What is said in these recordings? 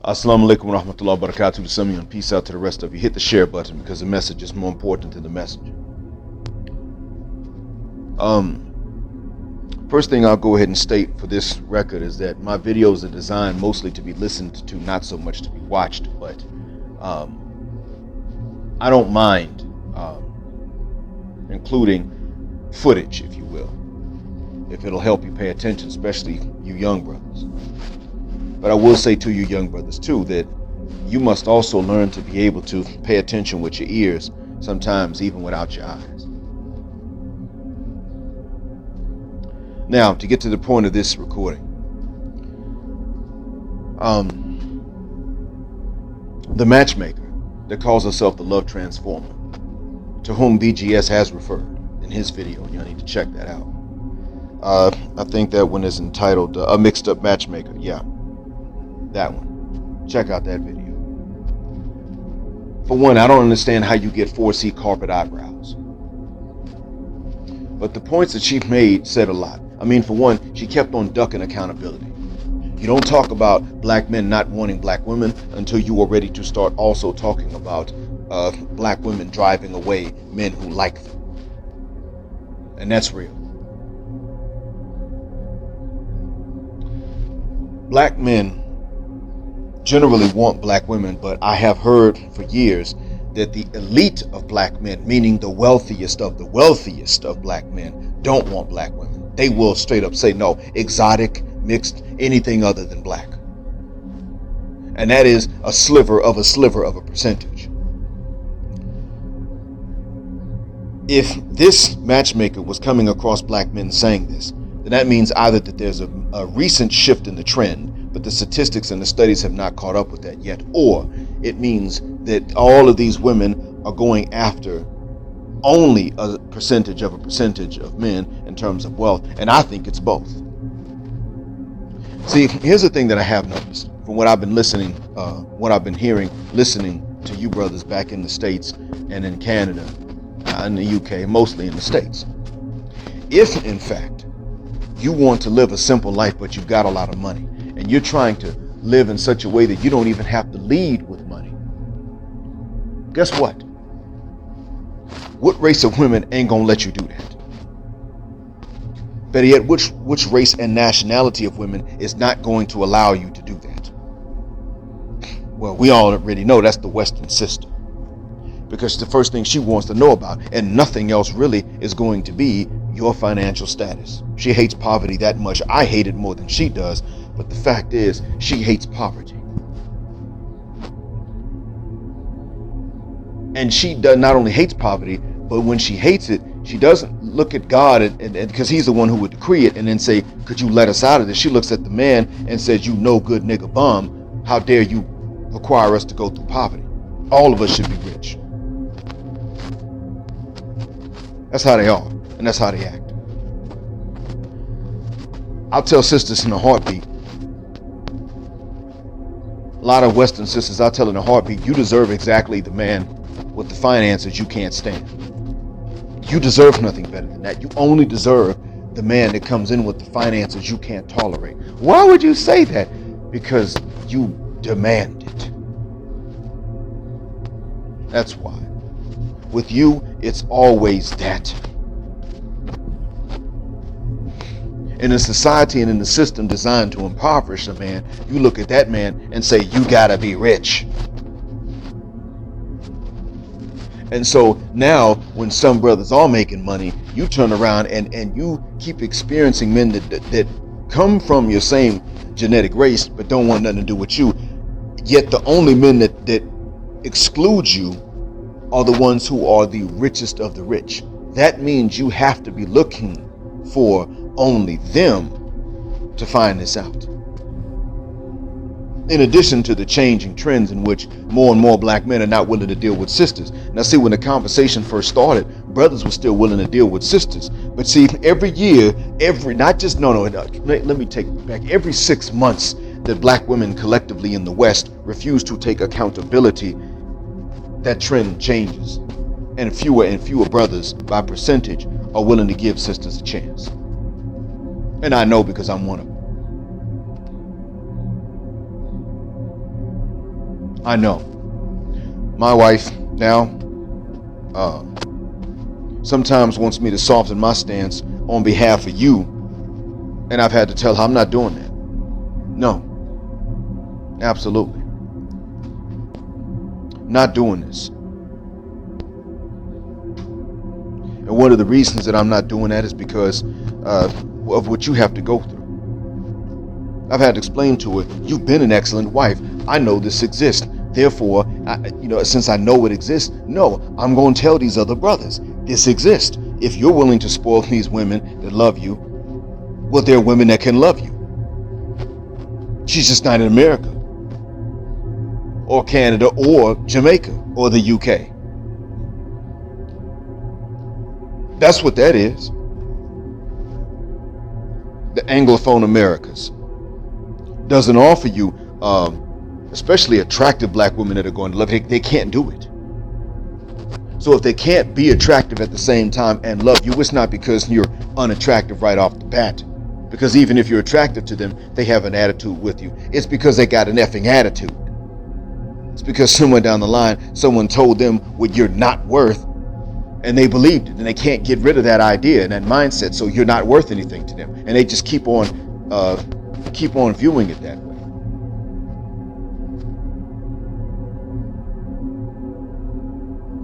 Assalamu alaikum wa rahmatullahi wa barakatuh to some of you, and peace out to the rest of you. Hit the share button because the message is more important than the messenger. First thing I'll go ahead and state for this record is that my videos are designed mostly to be listened to, not so much to be watched, but I don't mind including footage, if you will, if it'll help you pay attention, especially you young brothers. But I will say to you young brothers too that you must also learn to be able to pay attention with your ears, sometimes even without your eyes. Now, to get to the point of this recording, the matchmaker that calls herself the Love Transformer, to whom BGS has referred in his video, y'all need to check that out. I think that one is entitled A Mixed Up Matchmaker. Yeah, that one. Check out that video. For one, I don't understand how you get 4C carpet eyebrows. But the points that she made said a lot. I mean, for one, she kept on ducking accountability. You don't talk about black men not wanting black women until you are ready to start also talking about black women driving away men who like them. And that's real. Black men generally want black women, but I have heard for years that the elite of black men, meaning the wealthiest of black men, don't want black women. They will straight up say no, exotic, mixed, anything other than black. And that is a sliver of a percentage. If this matchmaker was coming across black men saying this, then that means either that there's a recent shift in the trend, but the statistics and the studies have not caught up with that yet, or it means that all of these women are going after only a percentage of men in terms of wealth, and I think it's both. See, here's the thing that I have noticed from what I've been listening, what I've been hearing, listening to you brothers back in the States and in Canada, in the UK, mostly in the States. If, in fact, you want to live a simple life, but you've got a lot of money, and you're trying to live in such a way that you don't even have to lead with money, guess what? What race of women ain't gonna let you do that? Better yet, which race and nationality of women is not going to allow you to do that? Well, we already know that's the Western sister. Because the first thing she wants to know about, and nothing else really, is going to be your financial status. She hates poverty that much. I hate it more than she does, but the fact is, she hates poverty. And she not only hates poverty, but when she hates it, she doesn't look at God and because he's the one who would decree it and then say, could you let us out of this? She looks at the man and says, you no good nigga bum, how dare you require us to go through poverty? All of us should be rich. That's how they are, and that's how they act. I'll tell sisters in a heartbeat. A lot of Western sisters, I'll tell in a heartbeat, you deserve exactly the man with the finances you can't stand. You deserve nothing better than that. You only deserve the man that comes in with the finances you can't tolerate. Why would you say that? Because you demand it. That's why. With you, it's always that. In a society and in the system designed to impoverish a man, you look at that man and say, you gotta be rich. And so now, when some brothers are making money, you turn around and you keep experiencing men that come from your same genetic race, but don't want nothing to do with you. Yet the only men that exclude you are the ones who are the richest of the rich. That means you have to be looking for only them to find this out. In addition to the changing trends in which more and more black men are not willing to deal with sisters. Now see, when the conversation first started, brothers were still willing to deal with sisters. But see, every year, let me take it back. Every 6 months that black women collectively in the West refuse to take accountability, that trend changes. And fewer brothers, by percentage, are willing to give sisters a chance. And I know because I'm one of them. I know. My wife now sometimes wants me to soften my stance on behalf of you, and I've had to tell her I'm not doing that. No, absolutely not doing this. And one of the reasons that I'm not doing that is because of what you have to go through. I've had to explain to her, you've been an excellent wife. I know this exists. Therefore, since I know it exists, no, I'm going to tell these other brothers, this exists. If you're willing to spoil these women that love you, well, there are women that can love you. She's just not in America, or Canada, or Jamaica, or the UK. That's what that is. The Anglophone Americas doesn't offer you, especially attractive black women that are going to love you. They can't do it. So if they can't be attractive at the same time and love you, it's not because you're unattractive right off the bat. Because even if you're attractive to them, they have an attitude with you. It's because they got an effing attitude. It's because somewhere down the line, someone told them what you're not worth, and they believed it, and they can't get rid of that idea and that mindset. So you're not worth anything to them, and they just keep on viewing it that way.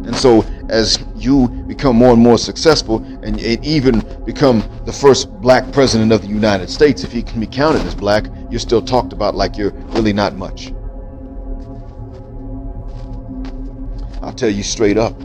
And so as you become more and more successful, and even become the first black president of the United States, if he can be counted as black, you're still talked about like you're really not much. I'll tell you straight up.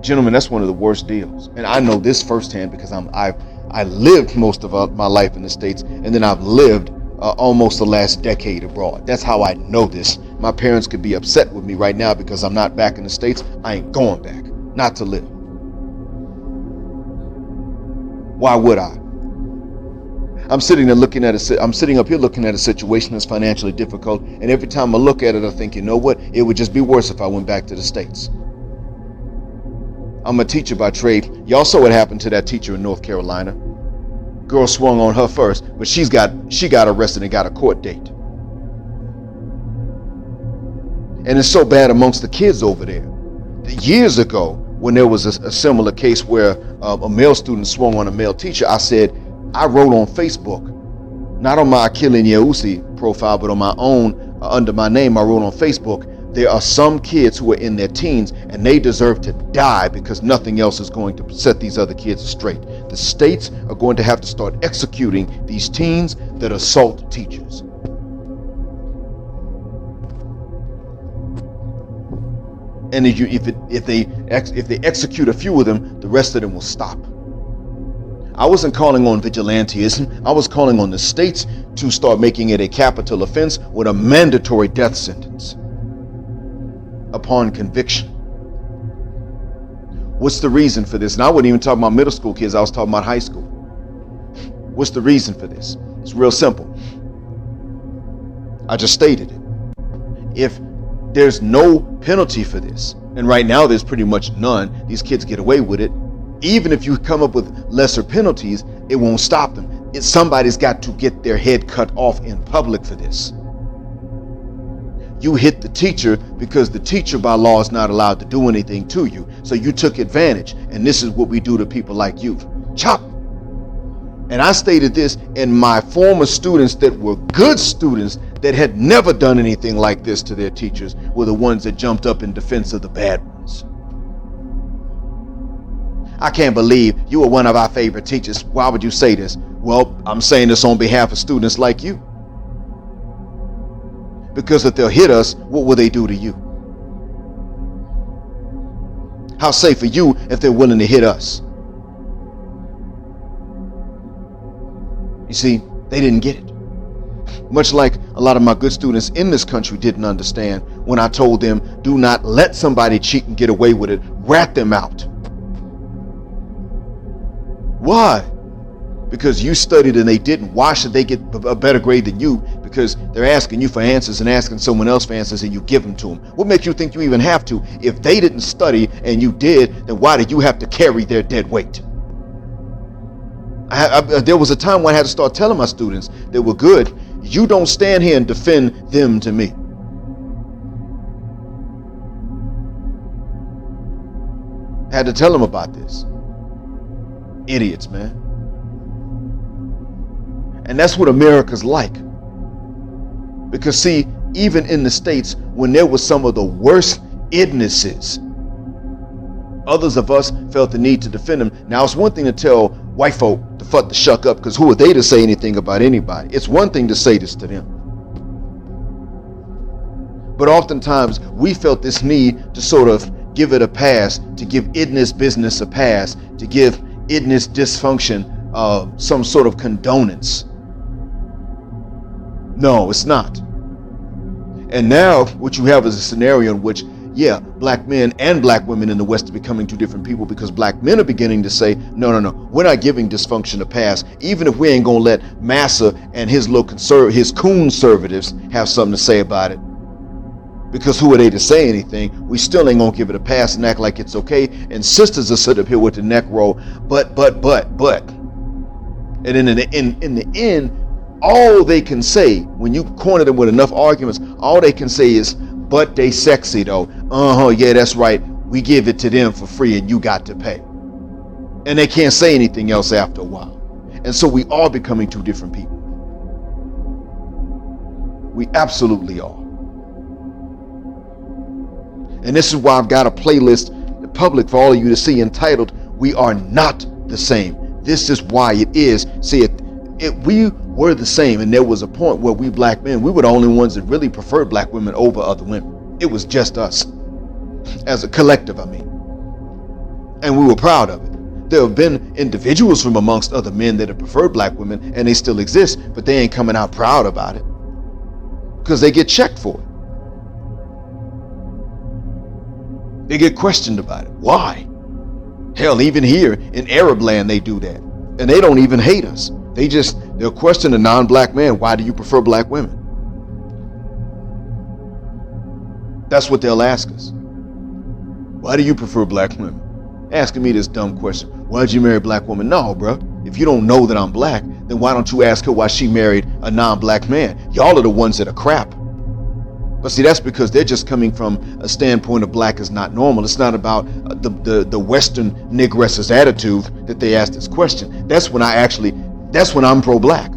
Gentlemen, that's one of the worst deals. And I know this firsthand because I lived most of my life in the States, and then I've lived almost the last decade abroad. That's how I know this. My parents could be upset with me right now because I'm not back in the States. I ain't going back, not to live. Why would I? I'm sitting up here looking at a situation that's financially difficult, and every time I look at it, I think, you know what? It would just be worse if I went back to the States. I'm a teacher by trade. Y'all saw what happened to that teacher in North Carolina. Girl swung on her first, but she got arrested and got a court date. And it's so bad amongst the kids over there. Years ago, when there was a similar case where a male student swung on a male teacher, I wrote on Facebook, not on my Akili Nyeusi profile, but on my own, under my name, I wrote on Facebook, there are some kids who are in their teens and they deserve to die because nothing else is going to set these other kids straight. The states are going to have to start executing these teens that assault teachers. And if they execute a few of them, the rest of them will stop. I wasn't calling on vigilantism. I was calling on the states to start making it a capital offense with a mandatory death sentence upon conviction. What's the reason for this? And I wasn't even talking about middle school kids. I was talking about high school. What's the reason for this? It's real simple. I just stated it. If there's no penalty for this, and right now there's pretty much none, these kids get away with it. Even if you come up with lesser penalties, it won't stop them. Somebody's got to get their head cut off in public for this. You hit the teacher because the teacher by law is not allowed to do anything to you. So you took advantage, and this is what we do to people like you. Chop! And I stated this, and my former students that were good students that had never done anything like this to their teachers were the ones that jumped up in defense of the bad ones. I can't believe you were one of our favorite teachers. Why would you say this? Well, I'm saying this on behalf of students like you. Because if they'll hit us, what will they do to you? How safe are you if they're willing to hit us? You see, they didn't get it. Much like a lot of my good students in this country didn't understand when I told them, do not let somebody cheat and get away with it. Rat them out. Why? Because you studied and they didn't. Why should they get a better grade than you? Because they're asking you for answers and asking someone else for answers and you give them to them. What makes you think you even have to? If they didn't study and you did, then why did you have to carry their dead weight? There was a time when I had to start telling my students that were good, You don't stand here and defend them to me. Had to tell them about this. Idiots, man. And that's what America's like. Because see, even in the States, when there was some of the worst illnesses, others of us felt the need to defend them. Now, it's one thing to tell white folk to fuck the shuck up, because who are they to say anything about anybody? It's one thing to say this to them. But oftentimes, we felt this need to sort of give it a pass, to give idness business a pass, to give idness dysfunction some sort of condonance. No, it's not. And now what you have is a scenario in which, yeah, black men and black women in the West are becoming two different people, because black men are beginning to say, no, we're not giving dysfunction a pass, even if we ain't gonna let Massa and his his conservatives have something to say about it. Because who are they to say anything? We still ain't gonna give it a pass and act like it's okay. And sisters are sit up here with the neck roll, but. And then in the end, all they can say, when you corner them with enough arguments, all they can say is, but they sexy though. Yeah, that's right. We give it to them for free and you got to pay. And they can't say anything else after a while. And so we are becoming two different people. We absolutely are. And this is why I've got a playlist public for all of you to see entitled, We Are Not the Same. This is why it is. See, we were the same, and there was a point where we black men, we were the only ones that really preferred black women over other women. It was just us. As a collective, I mean. And we were proud of it. There have been individuals from amongst other men that have preferred black women, and they still exist, but they ain't coming out proud about it. Because they get checked for it. They get questioned about it. Why? Hell, even here in Arab land, they do that. And they don't even hate us. They'll question a non-black man. Why do you prefer black women? That's what they'll ask us. Why do you prefer black women? Asking me this dumb question. Why'd you marry a black woman? No, bro. If you don't know that I'm black, then why don't you ask her why she married a non-black man? Y'all are the ones that are crap. But see, that's because they're just coming from a standpoint of black is not normal. It's not about the Western Negress's attitude that they ask this question. That's when I'm pro-black.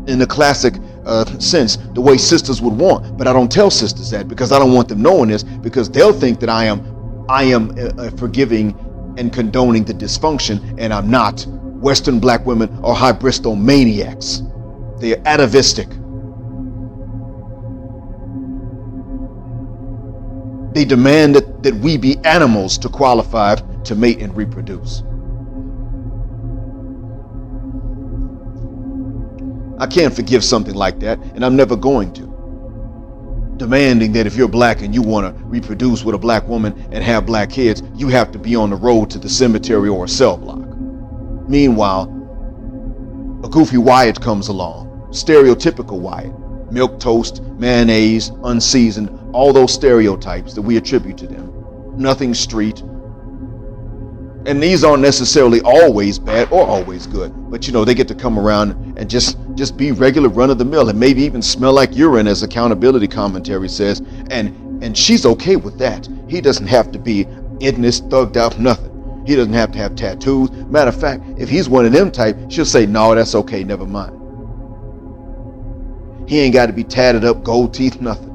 In the classic sense, the way sisters would want. But I don't tell sisters that, because I don't want them knowing this, because they'll think that I am forgiving and condoning the dysfunction, and I'm not. Western black women are hybristal maniacs. They are atavistic. They demand that we be animals to qualify to mate and reproduce. I can't forgive something like that, and I'm never going to. Demanding that if you're black and you want to reproduce with a black woman and have black kids, you have to be on the road to the cemetery or a cell block. Meanwhile, a goofy Wyatt comes along, stereotypical Wyatt. Milk toast, mayonnaise, unseasoned, all those stereotypes that we attribute to them. Nothing street. And these aren't necessarily always bad or always good, but they get to come around and just be regular run-of-the-mill, and maybe even smell like urine, as accountability commentary says, and she's okay with that. He doesn't have to be idness, thugged out, nothing. He doesn't have to have tattoos. Matter of fact, if he's one of them type, she'll say, no, that's okay, never mind. He ain't got to be tatted up, gold teeth, nothing.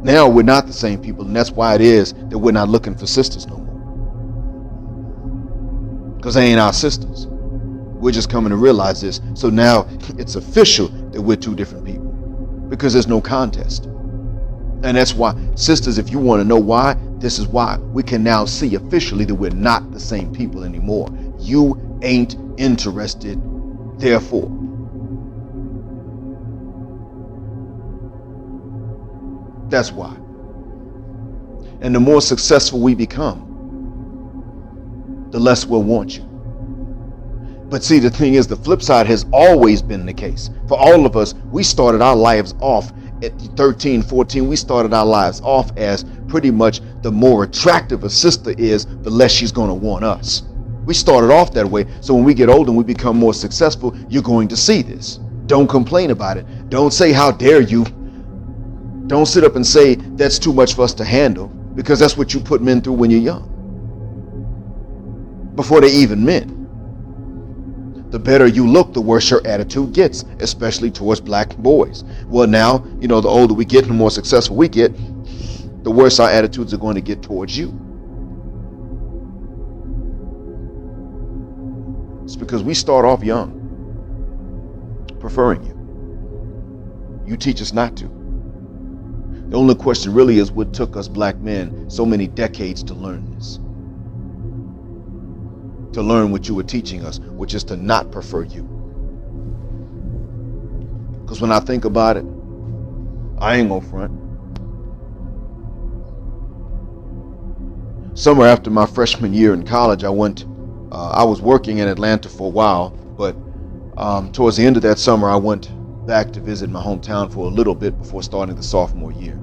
Now we're not the same people, and that's why it is that we're not looking for sisters no more. Because they ain't our sisters. We're just coming to realize this. So now it's official that we're two different people, because there's no contest. And that's why, sisters, if you want to know why, this is why. We can now see officially that we're not the same people anymore. You ain't interested, therefore. That's why. And the more successful we become, the less we'll want you. But see, the thing is, the flip side has always been the case. For all of us, we started our lives off at 13, 14, we started our lives off as pretty much the more attractive a sister is, the less she's going to want us. We started off that way. So when we get older and we become more successful, you're going to see this. Don't complain about it. Don't say, how dare you? Don't sit up and say that's too much for us to handle, because that's what you put men through when you're young, before they even men. The better you look, the worse your attitude gets, especially towards black boys. Well, now, the older we get and the more successful we get, the worse our attitudes are going to get towards you. It's because we start off young, preferring you. You teach us not to. The only question really is what took us black men so many decades to learn this. To learn what you were teaching us, which is to not prefer you. Because when I think about it, I ain't gonna front. Summer after my freshman year in college, I was working in Atlanta for a while, but towards the end of that summer, I went back to visit my hometown for a little bit before starting the sophomore year.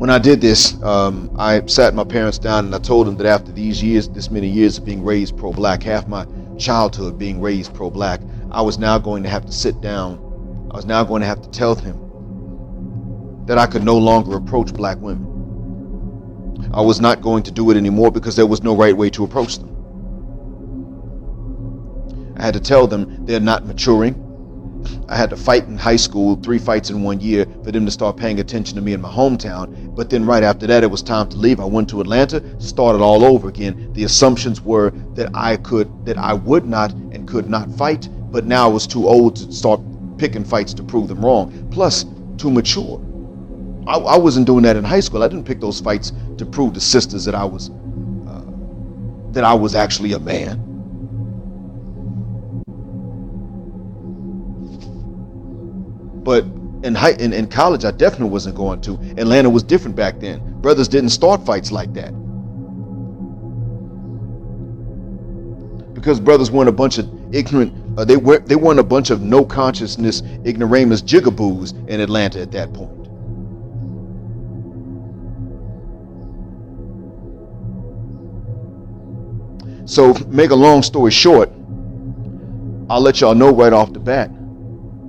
When I did this, I sat my parents down and I told them that after this many years of being raised pro-black, half my childhood being raised pro-black, I was now going to have to sit down. I was now going to have to tell them that I could no longer approach black women. I was not going to do it anymore because there was no right way to approach them. I had to tell them they're not maturing. I had to fight in high school, 3 fights in 1 year, for them to start paying attention to me in my hometown. But then right after that, it was time to leave. I went to Atlanta, started all over again. The assumptions were that I would not and could not fight, but now I was too old to start picking fights to prove them wrong. Plus, too mature. I wasn't doing that in high school. I didn't pick those fights to prove to sisters that I was actually a man. But in college, I definitely wasn't going to. Atlanta was different back then. Brothers didn't start fights like that. Because brothers weren't a bunch of ignorant, they weren't a bunch of no consciousness, ignoramus jigaboos in Atlanta at that point. So, make a long story short, I'll let y'all know right off the bat,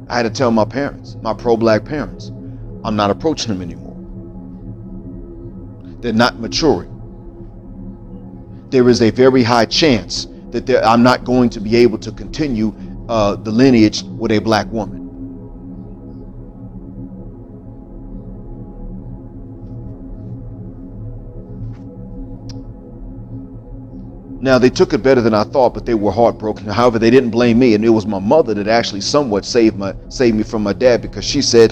I had to tell my parents, my pro-black parents, I'm not approaching them anymore. They're not maturing. There is a very high chance that I'm not going to be able to continue the lineage with a black woman. Now, they took it better than I thought, but they were heartbroken. However, they didn't blame me, and it was my mother that actually somewhat saved me from my dad, because she said,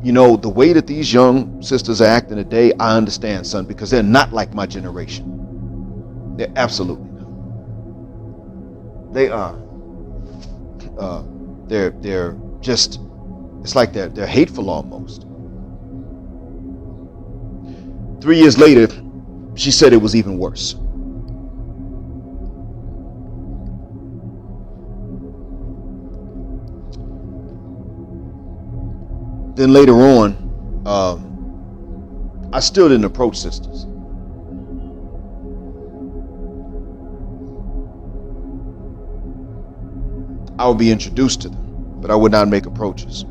the way that these young sisters are acting today, I understand, son, because they're not like my generation. They're absolutely not. They are. They're just, it's like they're hateful almost. 3 years later, she said it was even worse. Then later on, I still didn't approach sisters. I would be introduced to them, but I would not make approaches.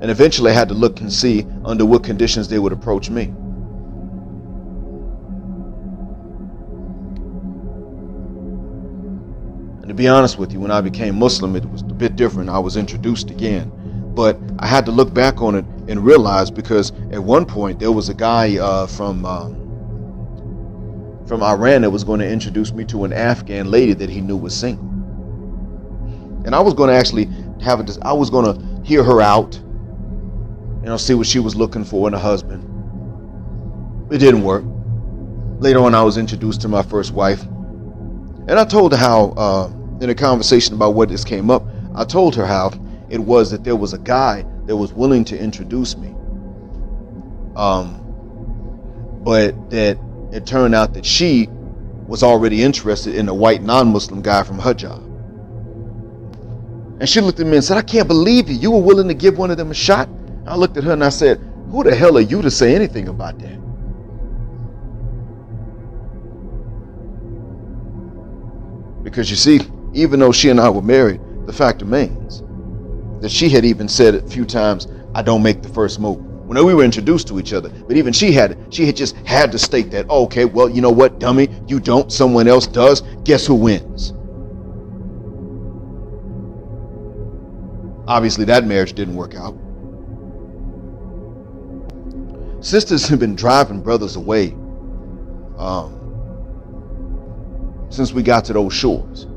And eventually I had to look and see under what conditions they would approach me. And to be honest with you, when I became Muslim, it was a bit different. I was introduced again. But I had to look back on it and realize, because at one point there was a guy from Iran that was going to introduce me to an Afghan lady that he knew was single. And I was going to actually I was going to hear her out, see what she was looking for in a husband. It didn't work. Later on, I was introduced to my first wife. And I told her how, in a conversation about what this came up, I told her how it was that there was a guy that was willing to introduce me. But that it turned out that she was already interested in a white non-Muslim guy from her job. And she looked at me and said, I can't believe you. You were willing to give one of them a shot? I looked at her and I said, who the hell are you to say anything about that? Because you see, even though she and I were married, the fact remains that she had even said a few times, I don't make the first move. When we were introduced to each other, but even she had just had to state that, oh, okay, well, you know what, dummy, you don't, someone else does. Guess who wins? Obviously, that marriage didn't work out. Sisters have been driving brothers away since we got to those shores.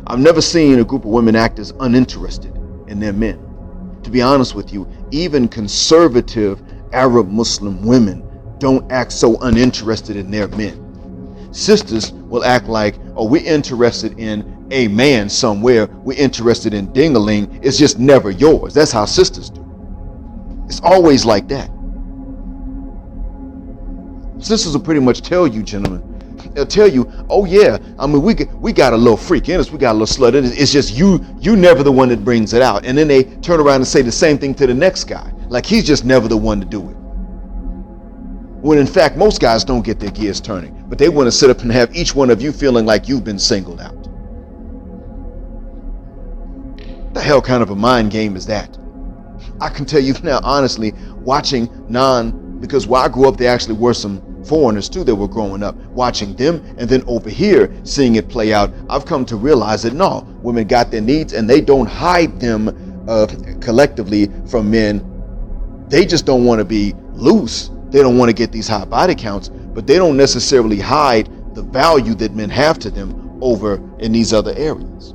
I've never seen a group of women act as uninterested in their men. To be honest with you, even conservative Arab Muslim women don't act so uninterested in their men. Sisters will act like, oh, we're interested in a man somewhere, we're interested in ding-a-ling, it's just never yours. That's how sisters do. It's always like that. Sisters will pretty much tell you, gentlemen, they'll tell you, oh yeah, I mean, we got a little freak in us, we got a little slut in us, it's just you never the one that brings it out. And then they turn around and say the same thing to the next guy, like he's just never the one to do it. When in fact, most guys don't get their gears turning, but they want to sit up and have each one of you feeling like you've been singled out. What the hell kind of a mind game is that? I can tell you now, honestly, watching because where I grew up, there actually were some foreigners too that were growing up, watching them, and then over here seeing it play out, I've come to realize that no, women got their needs and they don't hide them collectively from men. They just don't want to be loose. They don't want to get these high body counts, but they don't necessarily hide the value that men have to them over in these other areas.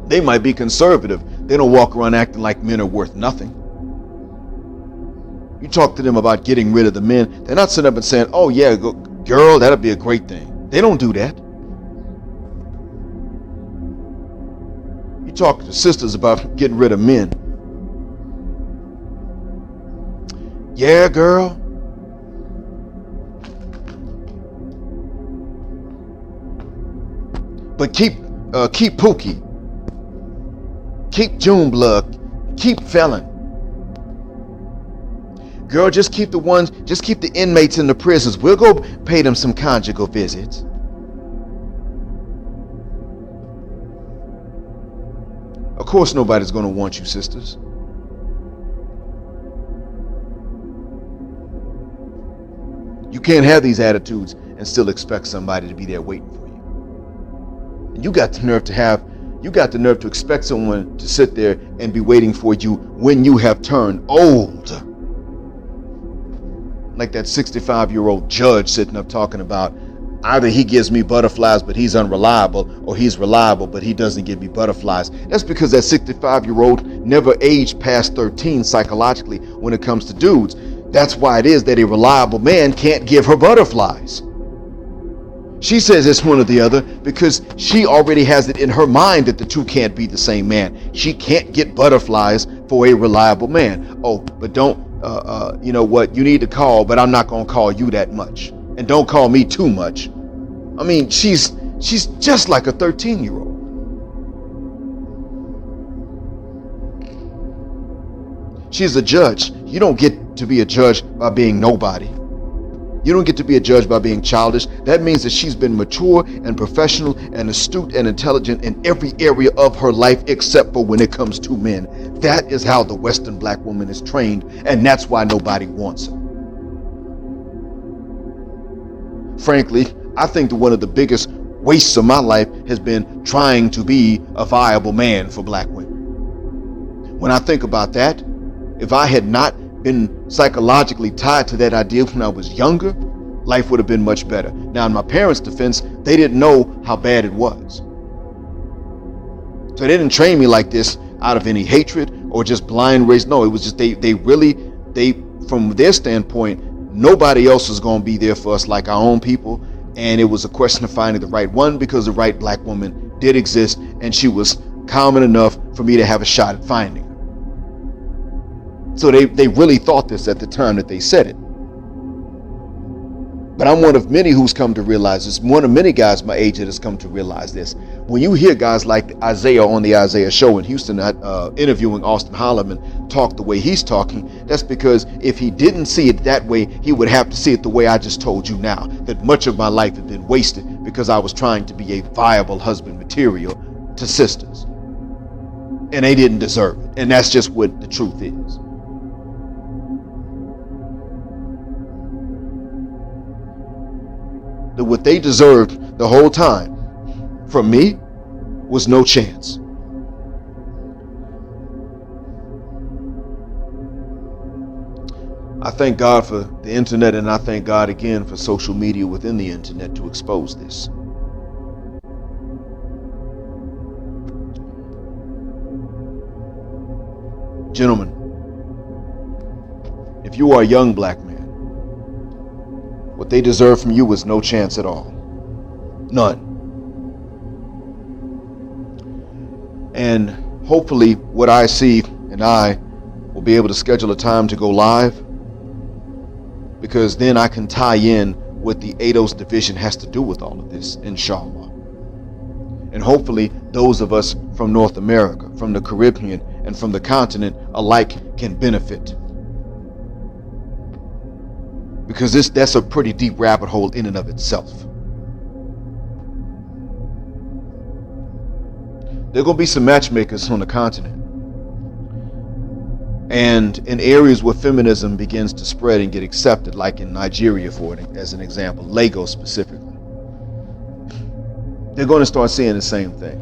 They might be conservative. They don't walk around acting like men are worth nothing. You talk to them about getting rid of the men, they're not sitting up and saying, oh yeah, girl, that'll be a great thing. They don't do that. You talk to sisters about getting rid of men. Yeah, girl. But keep Pookie. Keep Juneblood. Keep Felon. Girl, just keep the inmates in the prisons. We'll go pay them some conjugal visits. Of course nobody's going to want you, sisters. You can't have these attitudes and still expect somebody to be there waiting for you. And you got the nerve to expect someone to sit there and be waiting for you when you have turned old. Like that 65-year-old judge sitting up talking about either he gives me butterflies but he's unreliable, or he's reliable but he doesn't give me butterflies. That's because that 65-year-old never aged past 13 psychologically when it comes to dudes. That's why it is that a reliable man can't give her butterflies. She says it's one or the other because she already has it in her mind that the two can't be the same man. She can't get butterflies for a reliable man. Oh, but don't, you know what, you need to call, but I'm not going to call you that much. And don't call me too much. I mean, she's just like a 13-year-old. She's a judge. You don't get to be a judge by being nobody. You don't get to be a judge by being childish. That means that she's been mature and professional and astute and intelligent in every area of her life except for when it comes to men. That is how the Western black woman is trained, and that's why nobody wants her. Frankly, I think that one of the biggest wastes of my life has been trying to be a viable man for black women. When I think about that, if I had not been psychologically tied to that idea when I was younger, life would have been much better. Now, in my parents' defense, they didn't know how bad it was. So they didn't train me like this out of any hatred or just blind race. No, it was just they from their standpoint, nobody else was going to be there for us like our own people. And it was a question of finding the right one, because the right black woman did exist, and she was common enough for me to have a shot at finding her. So they really thought this at the time that they said it. But I'm one of many who's come to realize this. One of many guys my age that has come to realize this. When you hear guys like Isaiah on the Isaiah Show in Houston interviewing Austin Holloman talk the way he's talking, that's because if he didn't see it that way, he would have to see it the way I just told you now, that much of my life had been wasted because I was trying to be a viable husband material to sisters. And they didn't deserve it. And that's just what the truth is. That what they deserved the whole time from me was no chance. I thank God for the internet, and I thank God again for social media within the internet to expose this. Gentlemen, if you are a young black man, what they deserve from you is no chance at all. None. And hopefully what I see, and I will be able to schedule a time to go live, because then I can tie in what the ADOS division has to do with all of this, inshallah. And hopefully those of us from North America, from the Caribbean, and from the continent alike can benefit. Because that's a pretty deep rabbit hole in and of itself. There are going to be some matchmakers on the continent. And in areas where feminism begins to spread and get accepted, like in Nigeria, as an example, Lagos specifically, they're going to start seeing the same thing.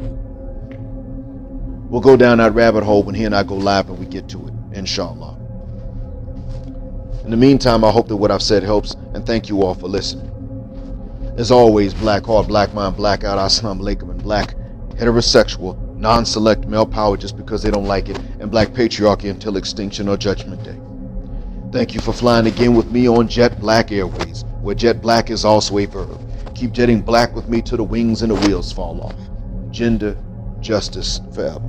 We'll go down that rabbit hole when he and I go live and we get to it, inshallah. In the meantime, I hope that what I've said helps, and thank you all for listening. As always, black heart, black mind, black out, assalamu alaikum, and black heterosexual, non-select male power just because they don't like it, and black patriarchy until extinction or judgment day. Thank you for flying again with me on Jet Black Airways, where jet black is also a verb. Keep jetting black with me till the wings and the wheels fall off. Gender, justice, forever.